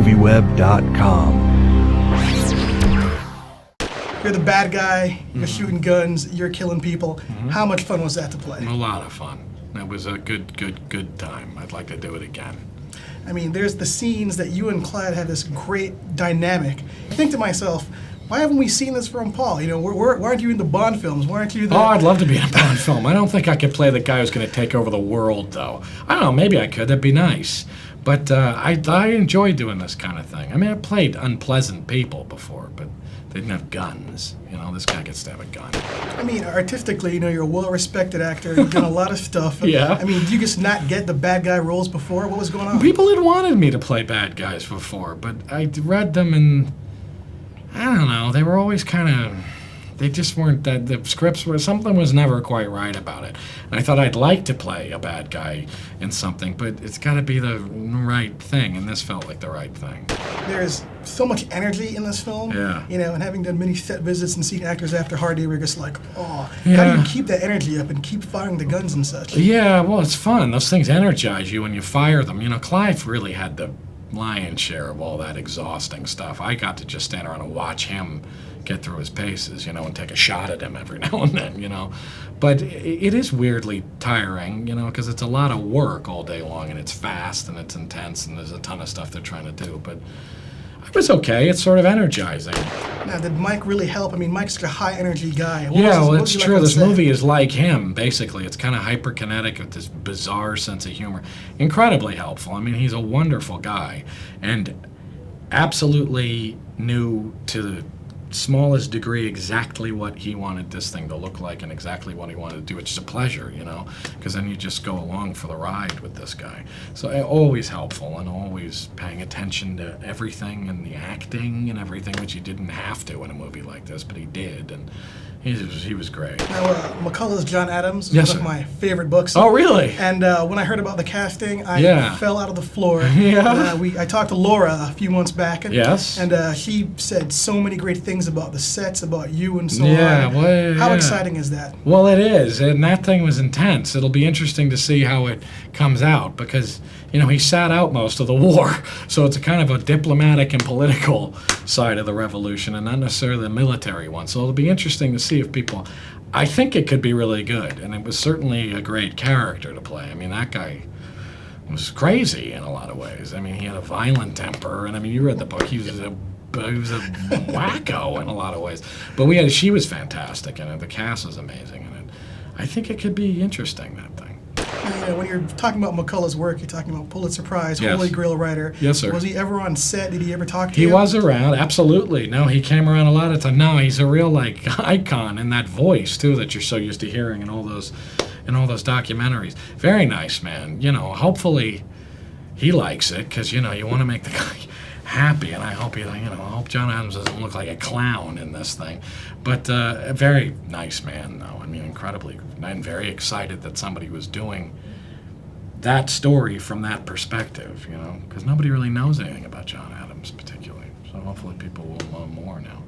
MovieWeb.com. You're the bad guy, you're shooting guns, you're killing people. How much fun was that to play? A lot of fun. It was a good time. I'd like to do it again. I mean, there's the scenes that you and Clyde have this great dynamic. I think to myself, why haven't we seen this from Paul? You know, why aren't you in the Bond films? Why aren't you the... Oh, I'd love to be in a Bond film. I don't think I could play the guy who's going to take over the world, though. I don't know, maybe I could. That'd be nice. But I enjoy doing this kind of thing. I mean, I played unpleasant people before, but they didn't have guns. You know, this guy gets to have a gun. I mean, artistically, you know, you're a well-respected actor. You've done a lot of stuff. Yeah. I mean, did you just not get the bad guy roles before? What was going on? People had wanted me to play bad guys before, but I read them and I don't know. They were always kind of... They just weren't that... The scripts were... Something was never quite right about it. And I thought I'd like to play a bad guy in something, but it's got to be the right thing, and this felt like the right thing. There's so much energy in this film. Yeah. You know, and having done many set visits and seen actors after Hard Day, we're just like, oh, Yeah. how do you keep that energy up and keep firing the guns and such? Yeah, well, it's fun. Those things energize you when you fire them. You know, Clive really had the lion's share of all that exhausting stuff. I got to just stand around and watch him get through his paces, you know, and take a shot at him every now and then, you know. But it is weirdly tiring, you know, because it's a lot of work all day long, and it's fast and it's intense, and there's a ton of stuff they're trying to do. But it was okay. It's sort of energizing. Now, did Mike really help? I mean, Mike's such a high-energy guy. Well, that's true. Like this movie is like him, basically. It's kind of hyperkinetic with this bizarre sense of humor. Incredibly helpful. I mean, he's a wonderful guy, and absolutely knew to the smallest degree exactly what he wanted this thing to look like and exactly what he wanted to do. It's just a pleasure, you know, because then you just go along for the ride with this guy. So always helpful and always paying attention to everything and the acting and everything, which he didn't have to in a movie like this, but he did, and he was great. Now, McCullough's John Adams Yes, was one of sir. my favorite books. Oh, really? And when I heard about the casting, I Yeah. fell out of the floor. Yeah. I talked to Laura a few months back. And, Yes. And she said so many great things about the sets, about you, and so Yeah, on. well, How yeah. exciting is that? Well, it is, and that thing was intense. It'll be interesting to see how it comes out because, you know, he sat out most of the war, so it's a kind of a diplomatic and political side of the revolution and not necessarily the military one. So it'll be interesting to see if people... I think it could be really good, and it was certainly a great character to play. I mean, that guy was crazy in a lot of ways. I mean, he had a violent temper, and I mean, you read the book, he was a wacko in a lot of ways. But she was fantastic, and the cast was amazing, and I think it could be interesting, that thing. You know, when you're talking about McCullough's work, you're talking about Pulitzer Prize, Yes. Holy Grail writer. Yes, sir. Was he ever on set? Did he ever talk to He you? was around, absolutely. No, he came around a lot of times. No, he's a real icon in that voice too that you're so used to hearing in all those documentaries. Very nice man. You know, hopefully he likes it because you know you want to make the guy happy, and I hope I hope John Adams doesn't look like a clown in this thing. But a very nice man, though. I mean, incredibly, and very excited that somebody was doing that story from that perspective, you know, because nobody really knows anything about John Adams particularly. So hopefully people will know more now.